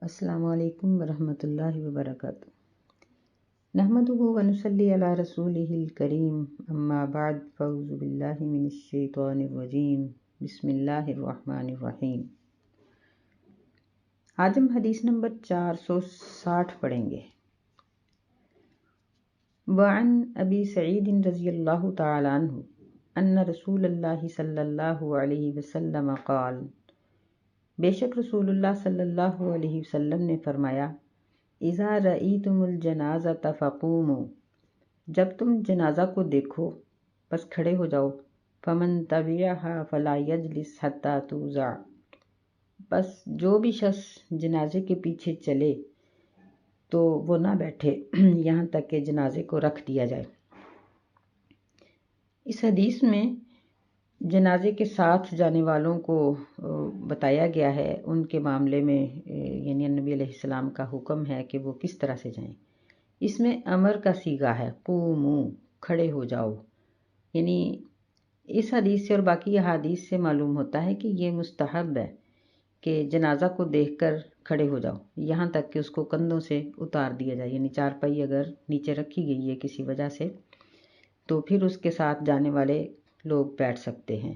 السلام علیکم ورحمۃ اللہ وبرکاتہ۔ نحمدہ ونصلی علی رسولہ الکریم، اما بعد فاعوذ باللہ من الشیطان الرجیم، بسم اللہ الرحمن الرحیم۔ آج ہم حدیث نمبر 460 پڑھیں گے۔ وعن ابی سعید رضی اللہ تعالی عنہ ان رسول اللہ صلی اللہ علیہ وسلم قال، بے شک رسول اللہ صلی اللہ علیہ وسلم نے فرمایا، اذا رأیتم الجنازۃ فقوموا، جب تم جنازہ کو دیکھو بس کھڑے ہو جاؤ، فمن تبعها فلا یجلس حتی توضع، بس جو بھی شخص جنازے کے پیچھے چلے تو وہ نہ بیٹھے یہاں تک کہ جنازے کو رکھ دیا جائے۔ اس حدیث میں جنازے کے ساتھ جانے والوں کو بتایا گیا ہے، ان کے معاملے میں یعنی نبی علیہ السلام کا حکم ہے کہ وہ کس طرح سے جائیں۔ اس میں امر کا صیغہ ہے، قوموا، کھڑے ہو جاؤ، یعنی اس حدیث سے اور باقی احادیث سے معلوم ہوتا ہے کہ یہ مستحب ہے کہ جنازہ کو دیکھ کر کھڑے ہو جاؤ یہاں تک کہ اس کو کندھوں سے اتار دیا جائے، یعنی چارپائی اگر نیچے رکھی گئی ہے کسی وجہ سے تو پھر اس کے ساتھ جانے والے لوگ بیٹھ سکتے ہیں،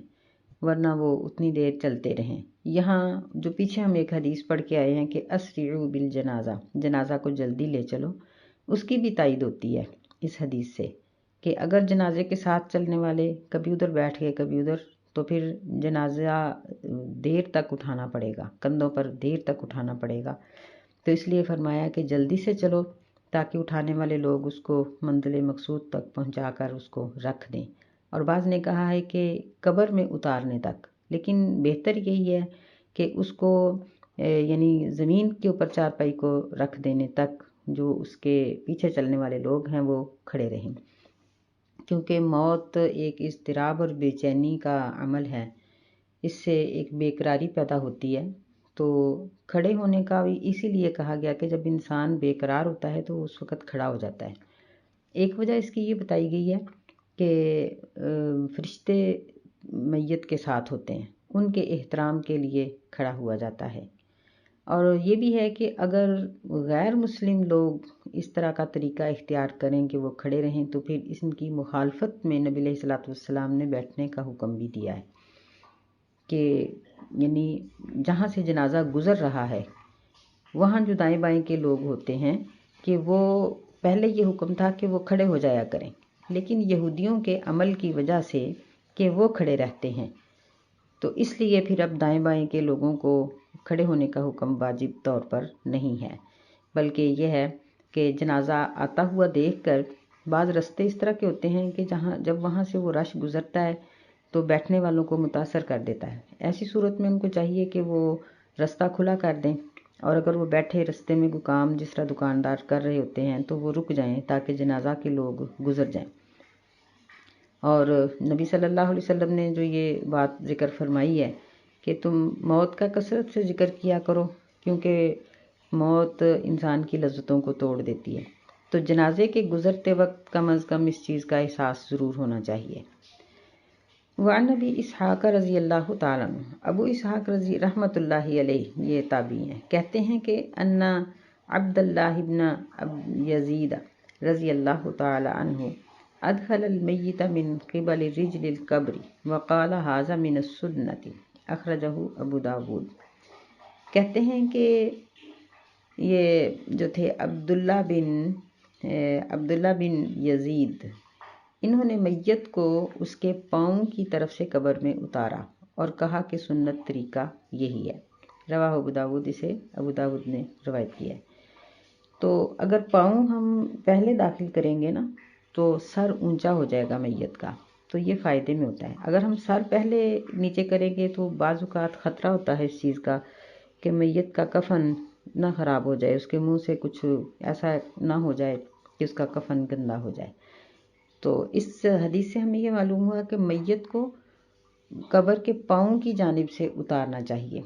ورنہ وہ اتنی دیر چلتے رہیں۔ یہاں جو پیچھے ہم ایک حدیث پڑھ کے آئے ہیں کہ اسرعوا بالجنازہ، جنازہ کو جلدی لے چلو، اس کی بھی تائید ہوتی ہے اس حدیث سے کہ اگر جنازے کے ساتھ چلنے والے کبھی ادھر بیٹھ گئے کبھی ادھر تو پھر جنازہ دیر تک اٹھانا پڑے گا، کندھوں پر دیر تک اٹھانا پڑے گا، تو اس لیے فرمایا کہ جلدی سے چلو تاکہ اٹھانے والے لوگ اس کو منزل مقصود تک پہنچا کر اس کو رکھ دیں۔ اور بعض نے کہا ہے کہ قبر میں اتارنے تک، لیکن بہتر یہی ہے کہ اس کو یعنی زمین کے اوپر چارپائی کو رکھ دینے تک جو اس کے پیچھے چلنے والے لوگ ہیں وہ کھڑے رہیں، کیونکہ موت ایک اضطراب اور بے چینی کا عمل ہے، اس سے ایک بے قراری پیدا ہوتی ہے۔ تو کھڑے ہونے کا بھی اسی لیے کہا گیا کہ جب انسان بے قرار ہوتا ہے تو اس وقت کھڑا ہو جاتا ہے۔ ایک وجہ اس کی یہ بتائی گئی ہے کہ فرشتے میت کے ساتھ ہوتے ہیں، ان کے احترام کے لیے کھڑا ہوا جاتا ہے، اور یہ بھی ہے کہ اگر غیر مسلم لوگ اس طرح کا طریقہ اختیار کریں کہ وہ کھڑے رہیں تو پھر اس کی مخالفت میں نبی علیہ السلام نے بیٹھنے کا حکم بھی دیا ہے کہ یعنی جہاں سے جنازہ گزر رہا ہے وہاں جو دائیں بائیں کے لوگ ہوتے ہیں کہ وہ پہلے یہ حکم تھا کہ وہ کھڑے ہو جایا کریں، لیکن یہودیوں کے عمل کی وجہ سے کہ وہ کھڑے رہتے ہیں تو اس لیے پھر اب دائیں بائیں کے لوگوں کو کھڑے ہونے کا حکم واجب طور پر نہیں ہے، بلکہ یہ ہے کہ جنازہ آتا ہوا دیکھ کر بعض رستے اس طرح کے ہوتے ہیں کہ جب وہاں سے وہ رش گزرتا ہے تو بیٹھنے والوں کو متاثر کر دیتا ہے، ایسی صورت میں ان کو چاہیے کہ وہ رستہ کھلا کر دیں، اور اگر وہ بیٹھے رستے میں کوئی کام جس طرح دکاندار کر رہے ہوتے ہیں تو وہ رک جائیں تاکہ جنازہ کے لوگ گزر جائیں۔ اور نبی صلی اللہ علیہ وسلم نے جو یہ بات ذکر فرمائی ہے کہ تم موت کا کثرت سے ذکر کیا کرو کیونکہ موت انسان کی لذتوں کو توڑ دیتی ہے، تو جنازے کے گزرتے وقت کم از کم اس چیز کا احساس ضرور ہونا چاہیے۔ وعن ابی اسحاق رضی اللہ تعالیٰ عنہ، ابو اسحاق رضی رحمۃ اللہ علیہ یہ تابعی ہیں، کہتے ہیں کہ ان عبد اللہ ابن یزید رضی اللہ تعالی عنہ ادخل المیت من قبل رجل القبر وقال هذا من السنت، اخرجہ ابو داود۔ کہتے ہیں کہ یہ جو تھے عبداللہ بن یزید، انہوں نے میت کو اس کے پاؤں کی طرف سے قبر میں اتارا اور کہا کہ سنت طریقہ یہی ہے، رواہ ابو داود، اسے ابو داود نے روایت کیا ہے۔ تو اگر پاؤں ہم پہلے داخل کریں گے نا تو سر اونچا ہو جائے گا میت کا، تو یہ فائدے میں ہوتا ہے۔ اگر ہم سر پہلے نیچے کریں گے تو بعض اوقات خطرہ ہوتا ہے اس چیز کا کہ میت کا کفن نہ خراب ہو جائے، اس کے منہ سے کچھ ایسا نہ ہو جائے کہ اس کا کفن گندا ہو جائے۔ تو اس حدیث سے ہمیں یہ معلوم ہوا کہ میت کو قبر کے پاؤں کی جانب سے اتارنا چاہیے۔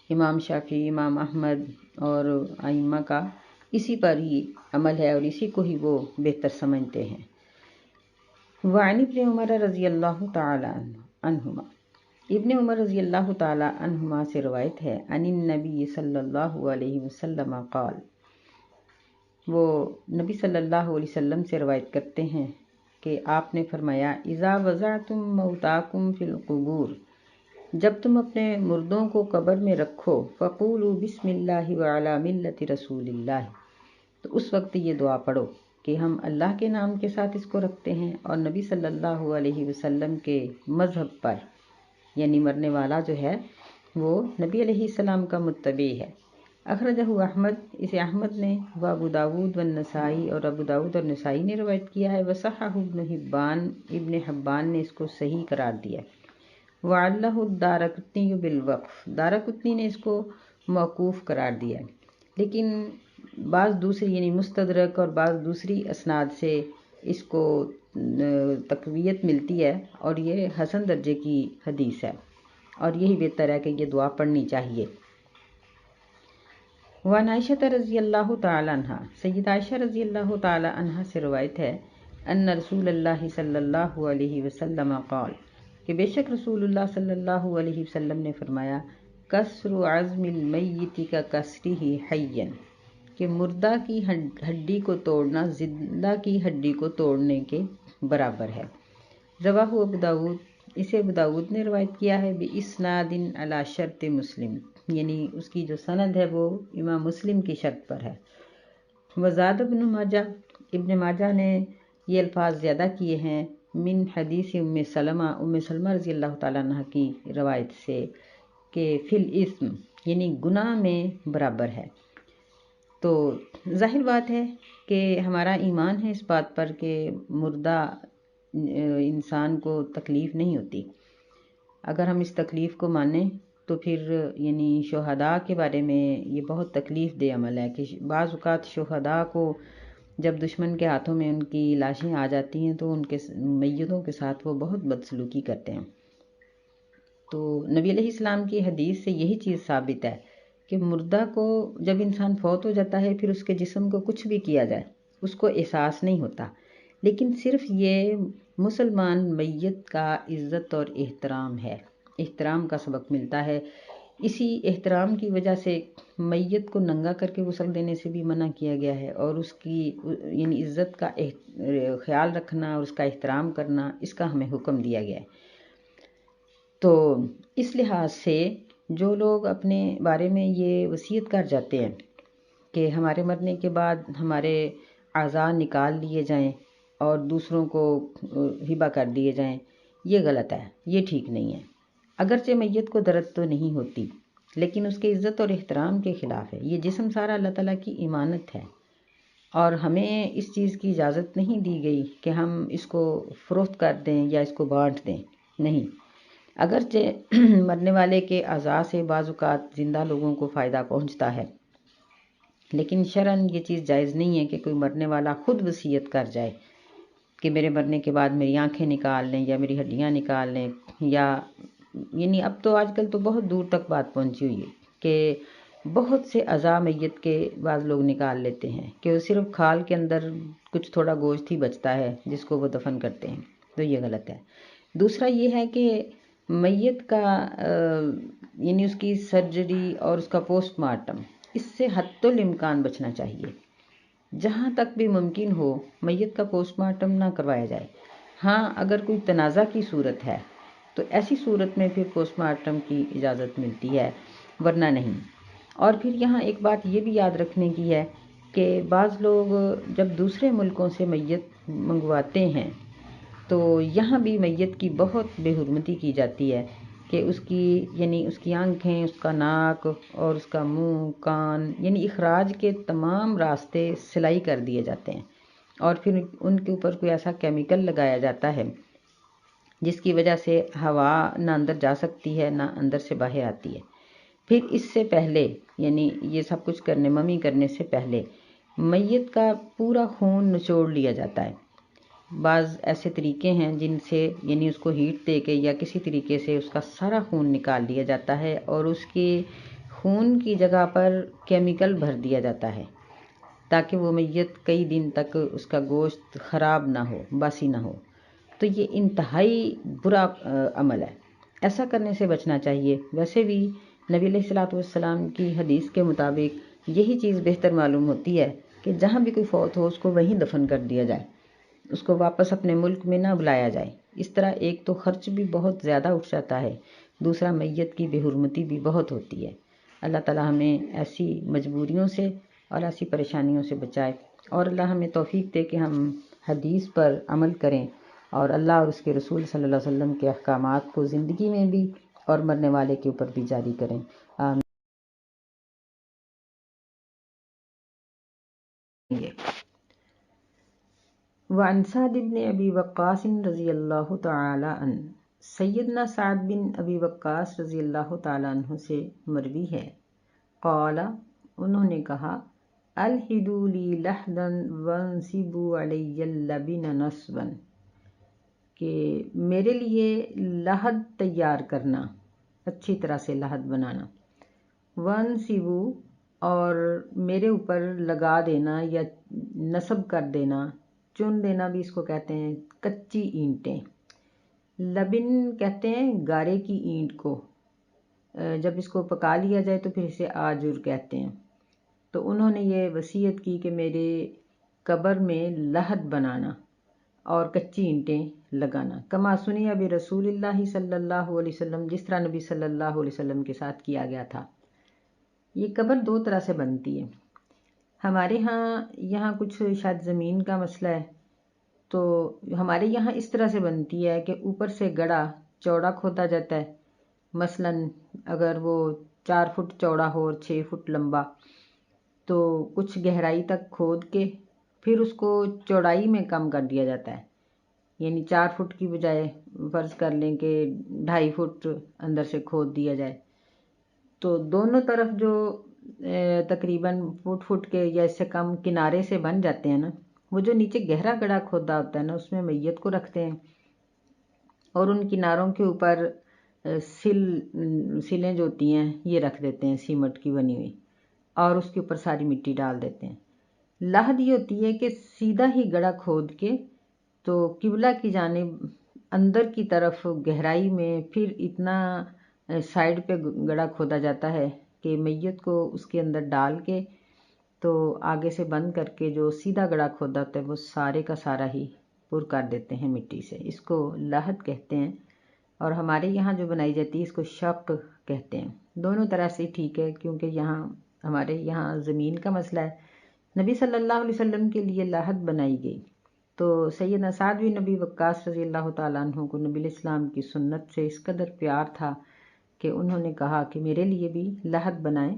امام شافعی، امام احمد اور ائمہ کا اسی پر ہی عمل ہے اور اسی کو ہی وہ بہتر سمجھتے ہیں۔ وعن ابن عمر رضی اللہ تعالی عنہما ابن عمر رضی اللہ تعالی عنہما سے روایت ہے، عن النبی صلی اللہ علیہ وسلم قال، وہ نبی صلی اللہ علیہ وسلم سے روایت کرتے ہیں کہ آپ نے فرمایا، اذا وضعتم موتاکم فی القبور، جب تم اپنے مردوں کو قبر میں رکھو، فقولوا بسم اللہ وعلی ملت رسول اللہ، تو اس وقت یہ دعا پڑھو کہ ہم اللہ کے نام کے ساتھ اس کو رکھتے ہیں اور نبی صلی اللہ علیہ وسلم کے مذہب پر، یعنی مرنے والا جو ہے وہ نبی علیہ السلام کا متبع ہے۔ اخرجہ احمد، اسے احمد نے، و ابو داود و النسائی، اور ابو داود اور نسائی نے روایت کیا ہے، وصححہ ابن حبان نے اس کو صحیح قرار دیا، وعلہ الدارقطنی بالوقف، دارقطنی نے اس کو موقوف قرار دیا، لیکن بعض دوسری یعنی مستدرک اور بعض دوسری اسناد سے اس کو تقویت ملتی ہے اور یہ حسن درجے کی حدیث ہے، اور یہی بہتر ہے کہ یہ دعا پڑھنی چاہیے۔ وعن عائشہ رضی اللہ تعالی عنہ، سیدہ عائشہ رضی اللہ تعالی عنہ سے روایت ہے، ان رسول اللہ صلی اللہ علیہ وسلم قال، کہ بے شک رسول اللہ صلی اللہ علیہ وسلم نے فرمایا، کسر عظم المیت کا کسرہ حیا، کہ مردہ کی ہڈی کو توڑنا زندہ کی ہڈی کو توڑنے کے برابر ہے۔ رواہ ابو داود، اسے ابو داود نے روایت کیا ہے، بِإِسْنَادٍ علی شرط مسلم، یعنی اس کی جو سند ہے وہ امام مسلم کی شرط پر ہے۔ وزاد ابن ماجہ، ابن ماجہ نے یہ الفاظ زیادہ کیے ہیں، من حدیث ام سلمہ رضی اللہ تعالیٰ عنہ کی روایت سے، کہ فی الاسم، یعنی گناہ میں برابر ہے۔ تو ظاہر بات ہے کہ ہمارا ایمان ہے اس بات پر کہ مردہ انسان کو تکلیف نہیں ہوتی۔ اگر ہم اس تکلیف کو مانیں تو پھر یعنی شہداء کے بارے میں یہ بہت تکلیف دہ عمل ہے کہ بعض اوقات شہداء کو جب دشمن کے ہاتھوں میں ان کی لاشیں آ جاتی ہیں تو ان کے میتوں کے ساتھ وہ بہت بدسلوکی کرتے ہیں۔ تو نبی علیہ السلام کی حدیث سے یہی چیز ثابت ہے کہ مردہ کو جب انسان فوت ہو جاتا ہے پھر اس کے جسم کو کچھ بھی کیا جائے اس کو احساس نہیں ہوتا، لیکن صرف یہ مسلمان میت کا عزت اور احترام ہے، احترام کا سبق ملتا ہے۔ اسی احترام کی وجہ سے میت کو ننگا کر کے غسل دینے سے بھی منع کیا گیا ہے، اور اس کی یعنی عزت کا خیال رکھنا اور اس کا احترام کرنا، اس کا ہمیں حکم دیا گیا ہے۔ تو اس لحاظ سے جو لوگ اپنے بارے میں یہ وصیت کر جاتے ہیں کہ ہمارے مرنے کے بعد ہمارے اعضاء نکال لیے جائیں اور دوسروں کو ہبہ کر دیے جائیں، یہ غلط ہے، یہ ٹھیک نہیں ہے۔ اگرچہ میت کو درد تو نہیں ہوتی لیکن اس کے عزت اور احترام کے خلاف ہے۔ یہ جسم سارا اللہ تعالیٰ کی امانت ہے اور ہمیں اس چیز کی اجازت نہیں دی گئی کہ ہم اس کو فروخت کر دیں یا اس کو بانٹ دیں، نہیں۔ اگرچہ مرنے والے کے اعضاء سے بعض اوقات زندہ لوگوں کو فائدہ پہنچتا ہے، لیکن شرعاً یہ چیز جائز نہیں ہے کہ کوئی مرنے والا خود وصیت کر جائے کہ میرے مرنے کے بعد میری آنکھیں نکال لیں یا میری ہڈیاں نکال لیں، یا یعنی اب تو آج کل تو بہت دور تک بات پہنچی ہوئی ہے کہ بہت سے اعضاء میت کے بعض لوگ نکال لیتے ہیں کہ وہ صرف کھال کے اندر کچھ تھوڑا گوشت ہی بچتا ہے جس کو وہ دفن کرتے ہیں، تو یہ غلط ہے۔ دوسرا یہ ہے کہ میت کا یعنی اس کی سرجری اور اس کا پوسٹ مارٹم، اس سے حتی الامکان بچنا چاہیے۔ جہاں تک بھی ممکن ہو میت کا پوسٹ مارٹم نہ کروایا جائے۔ ہاں اگر کوئی تنازع کی صورت ہے تو ایسی صورت میں پھر پوسٹ مارٹم کی اجازت ملتی ہے، ورنہ نہیں۔ اور پھر یہاں ایک بات یہ بھی یاد رکھنے کی ہے کہ بعض لوگ جب دوسرے ملکوں سے میت منگواتے ہیں تو یہاں بھی میت کی بہت بے حرمتی کی جاتی ہے کہ اس کی یعنی اس کی آنکھیں، اس کا ناک اور اس کا منہ، کان، یعنی اخراج کے تمام راستے سلائی کر دیے جاتے ہیں، اور پھر ان کے اوپر کوئی ایسا کیمیکل لگایا جاتا ہے جس کی وجہ سے ہوا نہ اندر جا سکتی ہے نہ اندر سے باہر آتی ہے۔ پھر اس سے پہلے یعنی یہ سب کچھ کرنے، ممی کرنے سے پہلے میت کا پورا خون نچوڑ لیا جاتا ہے۔ بعض ایسے طریقے ہیں جن سے یعنی اس کو ہیٹ دے کے یا کسی طریقے سے اس کا سارا خون نکال لیا جاتا ہے اور اس کے خون کی جگہ پر کیمیکل بھر دیا جاتا ہے تاکہ وہ میت کئی دن تک اس کا گوشت خراب نہ ہو، باسی نہ ہو۔ تو یہ انتہائی برا عمل ہے۔ ایسا کرنے سے بچنا چاہیے۔ ویسے بھی نبی علیہ الصلوۃ والسلام کی حدیث کے مطابق یہی چیز بہتر معلوم ہوتی ہے کہ جہاں بھی کوئی فوت ہو اس کو وہیں دفن کر دیا جائے، اس کو واپس اپنے ملک میں نہ بلایا جائے۔ اس طرح ایک تو خرچ بھی بہت زیادہ اٹھ جاتا ہے، دوسرا میت کی بے حرمتی بھی بہت ہوتی ہے۔ اللہ تعالیٰ ہمیں ایسی مجبوریوں سے اور ایسی پریشانیوں سے بچائے، اور اللہ ہمیں توفیق دے کہ ہم حدیث پر عمل کریں اور اللہ اور اس کے رسول صلی اللہ علیہ وسلم کے احکامات کو زندگی میں بھی اور مرنے والے کے اوپر بھی جاری کریں۔ آمین۔ وعن سعد بن ابی وقاص رضی اللہ تعالی عنہ، سیدنا سعد بن ابی وقاص رضی اللہ تعالی عنہ سے مروی ہے، قال، انہوں نے کہا، الحدوا لی لحدا وانصبوا علی اللبن نصبا، کہ میرے لیے لحد تیار کرنا، اچھی طرح سے لحد بنانا، وانصبوا، اور میرے اوپر لگا دینا یا نصب کر دینا، چن دینا بھی اس کو کہتے ہیں، کچی اینٹیں۔ لبن کہتے ہیں گارے کی اینٹ کو، جب اس کو پکا لیا جائے تو پھر اسے آجر کہتے ہیں۔ تو انہوں نے یہ وصیت کی کہ میرے قبر میں لحد بنانا اور کچی اینٹیں لگانا، کما سنی ابی رسول اللہ صلی اللہ علیہ وسلم، جس طرح نبی صلی اللہ علیہ وسلم کے ساتھ کیا گیا تھا۔ یہ قبر دو طرح سے بنتی ہے۔ ہمارے یہاں کچھ شاید زمین کا مسئلہ ہے، تو ہمارے یہاں اس طرح سے بنتی ہے کہ اوپر سے گڑھا چوڑا کھودا جاتا ہے، مثلا اگر وہ 4 فٹ چوڑا ہو اور 6 فٹ لمبا، تو کچھ گہرائی تک کھود کے پھر اس کو چوڑائی میں کم کر دیا جاتا ہے، یعنی 4 فٹ کی بجائے فرض کر لیں کہ 2.5 فٹ اندر سے کھود دیا جائے، تو دونوں طرف جو تقریباً فٹ کے یا اس سے کم کنارے سے بن جاتے ہیں نا، وہ جو نیچے گہرا گڑھا کھودا ہوتا ہے نا، اس میں میت کو رکھتے ہیں اور ان کناروں کے اوپر سلیں جو ہوتی ہیں یہ رکھ دیتے ہیں، سیمنٹ کی بنی ہوئی، اور اس کے اوپر ساری مٹی ڈال دیتے ہیں۔ لحد یہ ہوتی ہے کہ سیدھا ہی گڑھا کھود کے تو قبلہ کی جانب اندر کی طرف گہرائی میں پھر اتنا سائڈ پہ گڑھا کھودا جاتا ہے کہ میت کو اس کے اندر ڈال کے تو آگے سے بند کر کے جو سیدھا گڑھا کھودا ہوتا ہے وہ سارے کا سارا ہی پر کر دیتے ہیں مٹی سے، اس کو لحد کہتے ہیں، اور ہمارے یہاں جو بنائی جاتی ہے اس کو شق کہتے ہیں۔ دونوں طرح سے ٹھیک ہے، کیونکہ ہمارے یہاں زمین کا مسئلہ ہے۔ نبی صلی اللہ علیہ وسلم کے لیے لحد بنائی گئی، تو سیدنا سعد بن نبی وقاص رضی اللہ تعالیٰ عنہ کو نبی علیہ السلام کی سنت سے اس قدر پیار تھا کہ انہوں نے کہا کہ میرے لیے بھی لحد بنائیں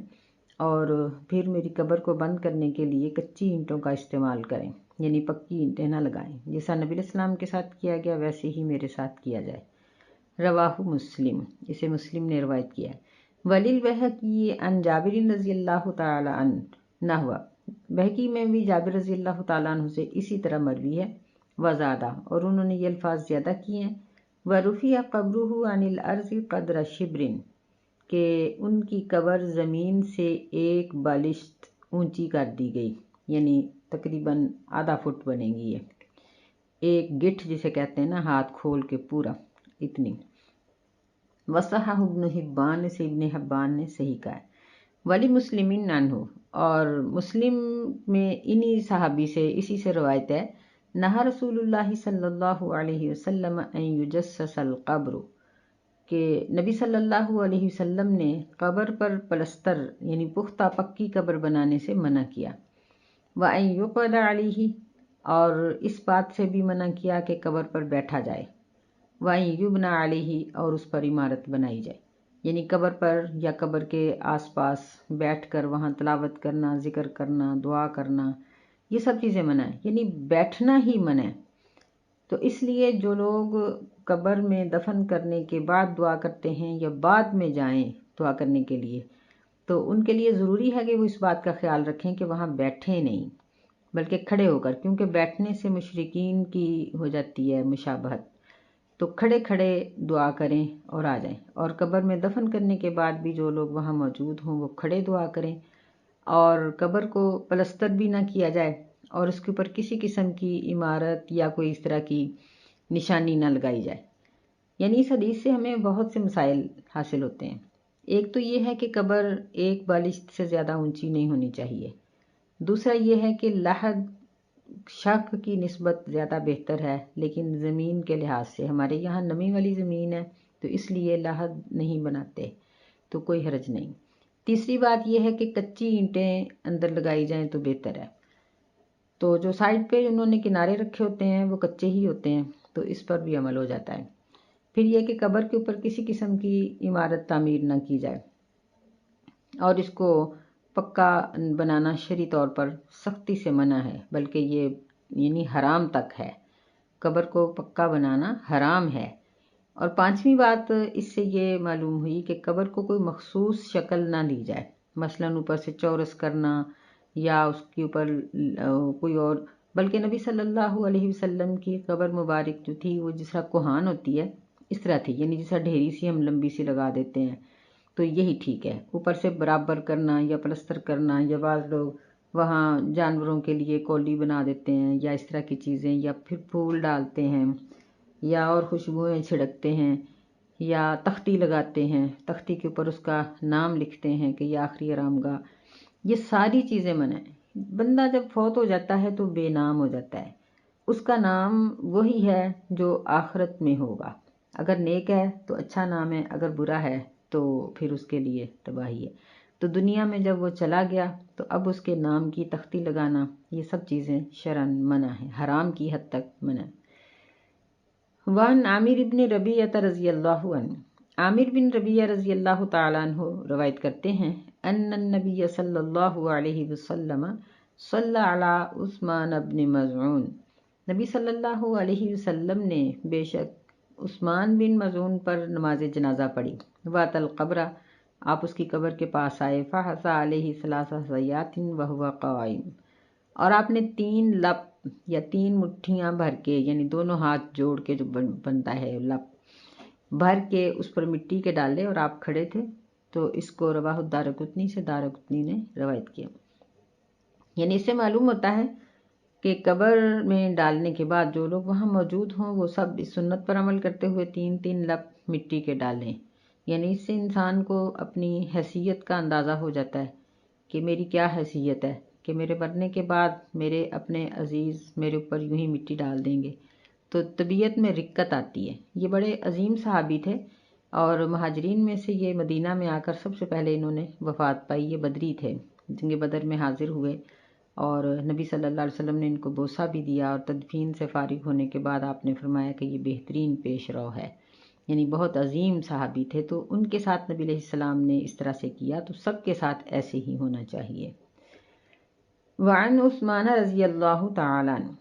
اور پھر میری قبر کو بند کرنے کے لیے کچی اینٹوں کا استعمال کریں، یعنی پکی اینٹیں نہ لگائیں، جیسا نبی علیہ السلام کے ساتھ کیا گیا ویسے ہی میرے ساتھ کیا جائے۔ رواہ مسلم، اسے مسلم نے روایت کیا ہے۔ وللبیہقی عن جابر رضی اللہ تعالی عنہ نحو، بہقی میں بھی جابر رضی اللہ تعالیٰ عنہ سے اسی طرح مروی ہے، وزادہ، اور انہوں نے یہ الفاظ زیادہ کیے ہیں، ورفع قبرہ عن الارض قدر شبر، کہ ان کی قبر زمین سے 1 بالشت اونچی کر دی گئی، یعنی تقریباً ½ فٹ بنے گی، یہ 1 گٹھ جسے کہتے ہیں نا، ہاتھ کھول کے پورا اتنی۔ وصححہ ابن حبان، سے ابن حبان نے صحیح کہا ہے۔ ولی مسلمین عنہ، اور مسلم میں انہی صحابی سے اسی سے روایت ہے، نہا رسول اللہ صلی اللہ علیہ وسلم ان یجسس القبر، کہ نبی صلی اللہ علیہ وسلم نے قبر پر پلستر یعنی پختہ پکی قبر بنانے سے منع کیا، وَأَن يُقْعَدَ عَلَيْهِ، اور اس بات سے بھی منع کیا کہ قبر پر بیٹھا جائے، وَأَن يُبْنَى عَلَيْهِ، اور اس پر عمارت بنائی جائے، یعنی قبر پر یا قبر کے آس پاس بیٹھ کر وہاں تلاوت کرنا، ذکر کرنا، دعا کرنا، یہ سب چیزیں منع ہیں، یعنی بیٹھنا ہی منع ہے۔ تو اس لیے جو لوگ قبر میں دفن کرنے کے بعد دعا کرتے ہیں یا بعد میں جائیں دعا کرنے کے لیے، تو ان کے لیے ضروری ہے کہ وہ اس بات کا خیال رکھیں کہ وہاں بیٹھیں نہیں بلکہ کھڑے ہو کر، کیونکہ بیٹھنے سے مشرکین کی ہو جاتی ہے مشابہت، تو کھڑے کھڑے دعا کریں اور آ جائیں، اور قبر میں دفن کرنے کے بعد بھی جو لوگ وہاں موجود ہوں وہ کھڑے دعا کریں، اور قبر کو پلستر بھی نہ کیا جائے اور اس کے اوپر کسی قسم کی عمارت یا کوئی اس طرح کی نشانی نہ لگائی جائے۔ یعنی اس حدیث سے ہمیں بہت سے مسائل حاصل ہوتے ہیں۔ ایک تو یہ ہے کہ قبر ایک بالشت سے زیادہ اونچی نہیں ہونی چاہیے۔ دوسرا یہ ہے کہ لحد شق کی نسبت زیادہ بہتر ہے، لیکن زمین کے لحاظ سے ہمارے یہاں نمی والی زمین ہے تو اس لیے لحد نہیں بناتے، تو کوئی حرج نہیں۔ تیسری بات یہ ہے کہ کچی اینٹیں اندر لگائی جائیں تو بہتر ہے۔ تو جو سائڈ پہ انہوں نے کنارے رکھے ہوتے ہیں وہ کچے ہی ہوتے ہیں، تو اس پر بھی عمل ہو جاتا ہے۔ پھر یہ کہ قبر کے اوپر کسی قسم کی عمارت تعمیر نہ کی جائے، اور اس کو پکا بنانا شرعی طور پر سختی سے منع ہے، بلکہ یہ یعنی حرام تک ہے۔ قبر کو پکا بنانا حرام ہے۔ اور پانچویں بات اس سے یہ معلوم ہوئی کہ قبر کو کوئی مخصوص شکل نہ دی جائے، مثلاً اوپر سے چورس کرنا یا اس کے اوپر کوئی اور، بلکہ نبی صلی اللہ علیہ وسلم کی قبر مبارک جو تھی وہ جس طرح کوہان ہوتی ہے اس طرح تھی، یعنی جس طرح ڈھیری سی ہم لمبی سی لگا دیتے ہیں، تو یہی ٹھیک ہے۔ اوپر سے برابر کرنا یا پلستر کرنا، یا بعض لوگ وہاں جانوروں کے لیے کولی بنا دیتے ہیں یا اس طرح کی چیزیں، یا پھر پھول ڈالتے ہیں یا اور خوشبوئیں چھڑکتے ہیں یا تختی لگاتے ہیں، تختی کے اوپر اس کا نام لکھتے ہیں کہ یہ آخری آرام گاہ، یہ ساری چیزیں منع ہیں۔ بندہ جب فوت ہو جاتا ہے تو بے نام ہو جاتا ہے، اس کا نام وہی ہے جو آخرت میں ہوگا۔ اگر نیک ہے تو اچھا نام ہے، اگر برا ہے تو پھر اس کے لیے تباہی ہے۔ تو دنیا میں جب وہ چلا گیا تو اب اس کے نام کی تختی لگانا یہ سب چیزیں شرعاً منع ہیں، حرام کی حد تک منع۔ وان عامر بن ربیعہ رضی اللہ عنہ، عامر بن ربیعہ رضی اللہ تعالیٰ عنہ روایت کرتے ہیں، ان النبی صلی اللہ علیہ وسلم صلی علی عثمان بن مظعون، نبی صلی اللہ علیہ وسلم نے بے شک عثمان بن مظعون پر نماز جنازہ پڑھی۔ وات القبر، آپ اس کی قبر کے پاس آئے، فحصا علیہ ثلاث حصیات وہو قائم، اور آپ نے 3 لپ یا 3 مٹھیاں بھر کے، یعنی دونوں ہاتھ جوڑ کے جو بنتا ہے لپ بھر کے اس پر مٹی کے ڈالے اور آپ کھڑے تھے۔ تو اس کو رواہ الدارقطنی سے دارقطنی نے روایت کیا۔ یعنی اس سے معلوم ہوتا ہے کہ قبر میں ڈالنے کے بعد جو لوگ وہاں موجود ہوں وہ سب اس سنت پر عمل کرتے ہوئے 3 لپ مٹی کے ڈالیں۔ یعنی اس سے انسان کو اپنی حیثیت کا اندازہ ہو جاتا ہے کہ میری کیا حیثیت ہے، کہ میرے مرنے کے بعد میرے اپنے عزیز میرے اوپر یوں ہی مٹی ڈال دیں گے، تو طبیعت میں رقت آتی ہے۔ یہ بڑے عظیم صحابی تھے اور مہاجرین میں سے یہ مدینہ میں آ کر سب سے پہلے انہوں نے وفات پائی۔ یہ بدری تھے، جنگ بدر میں حاضر ہوئے، اور نبی صلی اللہ علیہ وسلم نے ان کو بوسہ بھی دیا، اور تدفین سے فارغ ہونے کے بعد آپ نے فرمایا کہ یہ بہترین پیش رو ہے، یعنی بہت عظیم صحابی تھے۔ تو ان کے ساتھ نبی علیہ السلام نے اس طرح سے کیا، تو سب کے ساتھ ایسے ہی ہونا چاہیے۔ وعن عثمان رضی اللہ تعالیٰ عنہ،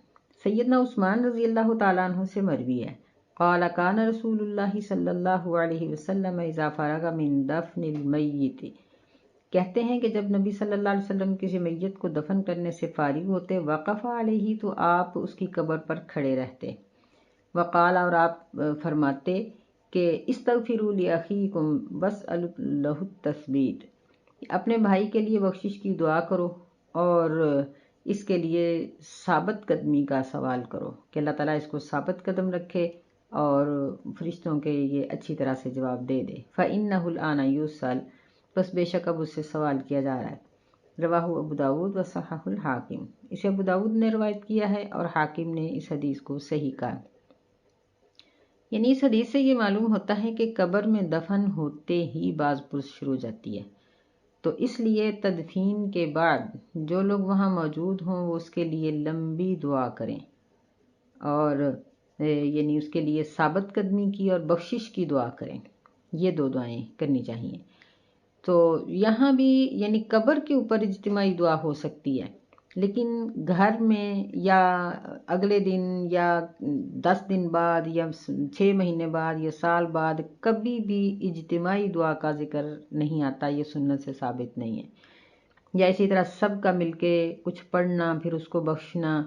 سیدنا عثمان رضی اللہ تعالیٰ عنہ سے مروی ہے، قال کان رسول اللہ صلی اللہ علیہ وسلم اذا فرغ من دفن المیت، کہتے ہیں کہ جب نبی صلی اللہ علیہ وسلم کسی میت کو دفن کرنے سے فارغ ہوتے، وقف علیہ، تو آپ اس کی قبر پر کھڑے رہتے، وقال، اور آپ فرماتے کہ استغفروا لاخیکم واسألوا لہ التثبیت، اپنے بھائی کے لیے بخشش کی دعا کرو اور اس کے لیے ثابت قدمی کا سوال کرو کہ اللہ تعالیٰ اس کو ثابت قدم رکھے اور فرشتوں کے یہ اچھی طرح سے جواب دے دے۔ فإنہ الآن یسأل، بس بے شک اب اس سے سوال کیا جا رہا ہے۔ رواہ ابو داود و صححہ الحاکم، اسے ابو داود نے روایت کیا ہے اور حاکم نے اس حدیث کو صحیح کہا۔ یعنی اس حدیث سے یہ معلوم ہوتا ہے کہ قبر میں دفن ہوتے ہی باز پرس شروع ہو جاتی ہے، تو اس لیے تدفین کے بعد جو لوگ وہاں موجود ہوں وہ اس کے لیے لمبی دعا کریں، اور یعنی اس کے لیے ثابت قدمی کی اور بخشش کی دعا کریں، یہ 2 دعائیں کرنی چاہیے۔ تو یہاں بھی یعنی قبر کے اوپر اجتماعی دعا ہو سکتی ہے، لیکن گھر میں یا اگلے دن یا 10 دن بعد یا 6 مہینے بعد یا سال بعد کبھی بھی اجتماعی دعا کا ذکر نہیں آتا، یہ سنت سے ثابت نہیں ہے۔ یا اسی طرح سب کا مل کے کچھ پڑھنا پھر اس کو بخشنا،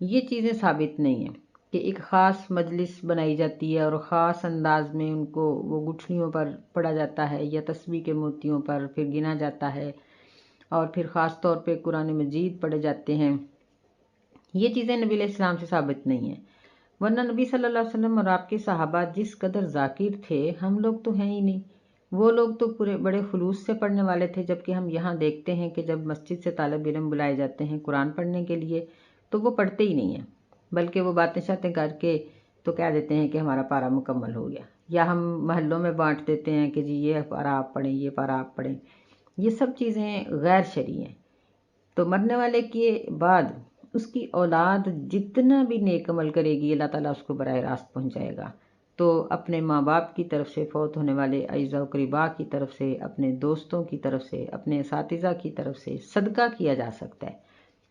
یہ چیزیں ثابت نہیں ہیں کہ ایک خاص مجلس بنائی جاتی ہے اور خاص انداز میں ان کو وہ گٹھلیوں پر پڑھا جاتا ہے یا تسبیح کے موتیوں پر پھر گنا جاتا ہے، اور پھر خاص طور پہ قرآن مجید پڑھے جاتے ہیں، یہ چیزیں نبی علیہ السلام سے ثابت نہیں ہیں۔ ورنہ نبی صلی اللہ علیہ وسلم اور آپ کے صحابہ جس قدر ذاکر تھے، ہم لوگ تو ہیں ہی نہیں۔ وہ لوگ تو پورے بڑے خلوص سے پڑھنے والے تھے، جبکہ ہم یہاں دیکھتے ہیں کہ جب مسجد سے طالب علم بلائے جاتے ہیں قرآن پڑھنے کے لیے تو وہ پڑھتے ہی نہیں ہیں، بلکہ وہ باتیں شاتیں کر کے تو کہہ دیتے ہیں کہ ہمارا پارہ مکمل ہو گیا، یا ہم محلوں میں بانٹ دیتے ہیں کہ جی یہ پارہ آپ پڑھیں، یہ پارہ آپ پڑھیں۔ یہ سب چیزیں غیر شرعی ہیں۔ تو مرنے والے کے بعد اس کی اولاد جتنا بھی نیک عمل کرے گی، اللہ تعالیٰ اس کو براہ راست پہنچائے گا۔ تو اپنے ماں باپ کی طرف سے، فوت ہونے والے اعزاء و قریبا کی طرف سے، اپنے دوستوں کی طرف سے، اپنے اساتذہ کی طرف سے صدقہ کیا جا سکتا ہے،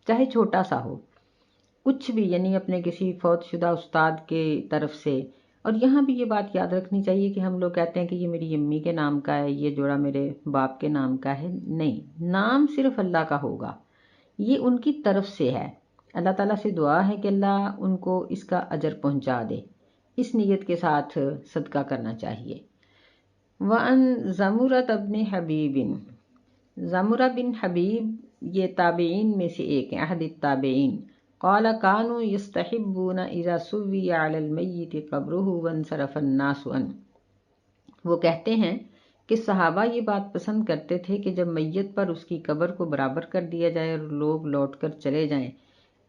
چاہے چھوٹا سا ہو، کچھ بھی، یعنی اپنے کسی فوت شدہ استاد کے طرف سے۔ اور یہاں بھی یہ بات یاد رکھنی چاہیے کہ ہم لوگ کہتے ہیں کہ یہ میری امی کے نام کا ہے، یہ جوڑا میرے باپ کے نام کا ہے۔ نہیں، نام صرف اللہ کا ہوگا، یہ ان کی طرف سے ہے۔ اللہ تعالیٰ سے دعا ہے کہ اللہ ان کو اس کا اجر پہنچا دے، اس نیت کے ساتھ صدقہ کرنا چاہیے۔ وَأَن زَمُرَةَ بْنِ حَبِيبٍ، زمرہ بن حبیب یہ تابعین میں سے ایک ہیں، احد التابعین۔ قال كانوا يستحبون اذا سوي على الميت قبره وانصرف الناس عنه، وہ کہتے ہیں کہ صحابہ یہ بات پسند کرتے تھے کہ جب میت پر اس کی قبر کو برابر کر دیا جائے اور لوگ لوٹ کر چلے جائیں،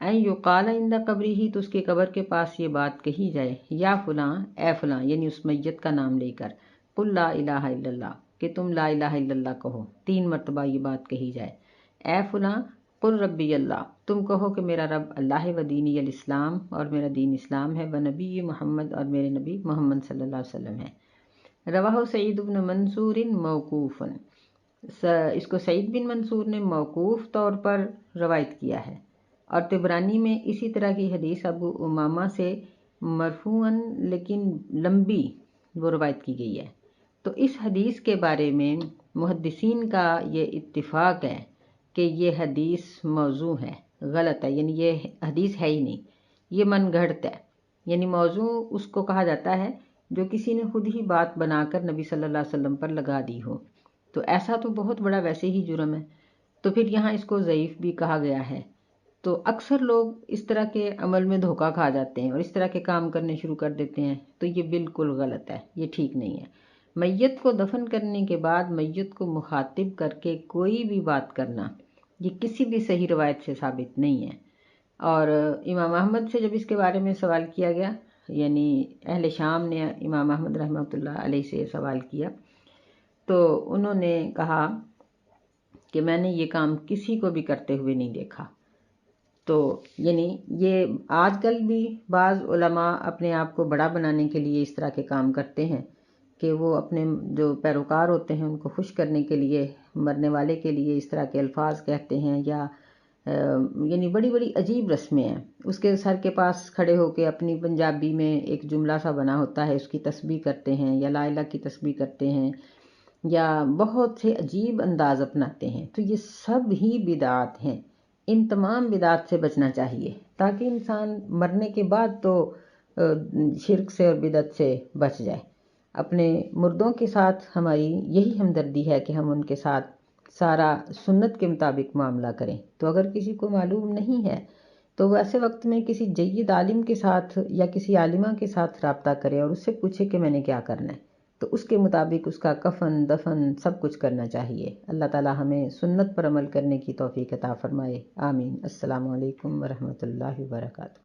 این یقال عند قبرہ، تو اس کی قبر کے پاس یہ بات کہی جائے، یا فلاں، اے فلاں، یعنی اس میت کا نام لے کر، قل لا الہ الا اللہ، کہ تم لا الہ الا اللہ کہو، 3 مرتبہ یہ بات کہی جائے۔ اے فلاں، قل ربی اللہ، تم کہو کہ میرا رب اللہ ہے، و دینی الاسلام، اور میرا دین اسلام ہے، و نبی محمد، اور میرے نبی محمد صلی اللہ علیہ وسلم ہے۔ رواہ سعید بن منصور موقوفا، اس کو سعید بن منصور نے موقوف طور پر روایت کیا ہے، اور طبرانی میں اسی طرح کی حدیث ابو امامہ سے مرفوعاً لیکن لمبی وہ روایت کی گئی ہے۔ تو اس حدیث کے بارے میں محدثین کا یہ اتفاق ہے کہ یہ حدیث موضوع ہے، غلط ہے، یعنی یہ حدیث ہے ہی نہیں، یہ من گھڑت ہے۔ یعنی موضوع اس کو کہا جاتا ہے جو کسی نے خود ہی بات بنا کر نبی صلی اللہ علیہ وسلم پر لگا دی ہو، تو ایسا تو بہت بڑا ویسے ہی جرم ہے، تو پھر یہاں اس کو ضعیف بھی کہا گیا ہے۔ تو اکثر لوگ اس طرح کے عمل میں دھوکہ کھا جاتے ہیں اور اس طرح کے کام کرنے شروع کر دیتے ہیں، تو یہ بالکل غلط ہے، یہ ٹھیک نہیں ہے۔ میت کو دفن کرنے کے بعد میت کو مخاطب کر کے کوئی بھی بات کرنا، یہ کسی بھی صحیح روایت سے ثابت نہیں ہے۔ اور امام احمد سے جب اس کے بارے میں سوال کیا گیا، یعنی اہل شام نے امام احمد رحمۃ اللہ علیہ سے سوال کیا، تو انہوں نے کہا کہ میں نے یہ کام کسی کو بھی کرتے ہوئے نہیں دیکھا۔ تو یعنی یہ آج کل بھی بعض علماء اپنے آپ کو بڑا بنانے کے لیے اس طرح کے کام کرتے ہیں کہ وہ اپنے جو پیروکار ہوتے ہیں ان کو خوش کرنے کے لیے مرنے والے کے لیے اس طرح کے الفاظ کہتے ہیں، یا یعنی بڑی بڑی عجیب رسمیں ہیں۔ اس کے سر کے پاس کھڑے ہو کے اپنی پنجابی میں ایک جملہ سا بنا ہوتا ہے، اس کی تسبیح کرتے ہیں، یا لا الہ کی تسبیح کرتے ہیں، یا بہت سے عجیب انداز اپناتے ہیں۔ تو یہ سب ہی بدعات ہیں، ان تمام بدعات سے بچنا چاہیے تاکہ انسان مرنے کے بعد تو شرک سے اور بدعت سے بچ جائے۔ اپنے مردوں کے ساتھ ہماری یہی ہمدردی ہے کہ ہم ان کے ساتھ سارا سنت کے مطابق معاملہ کریں۔ تو اگر کسی کو معلوم نہیں ہے تو وہ ایسے وقت میں کسی جید عالم کے ساتھ یا کسی عالمہ کے ساتھ رابطہ کرے اور اس سے پوچھے کہ میں نے کیا کرنا ہے، تو اس کے مطابق اس کا کفن دفن سب کچھ کرنا چاہیے۔ اللہ تعالی ہمیں سنت پر عمل کرنے کی توفیق عطا فرمائے، آمین۔ السلام علیکم ورحمۃ اللہ وبرکاتہ۔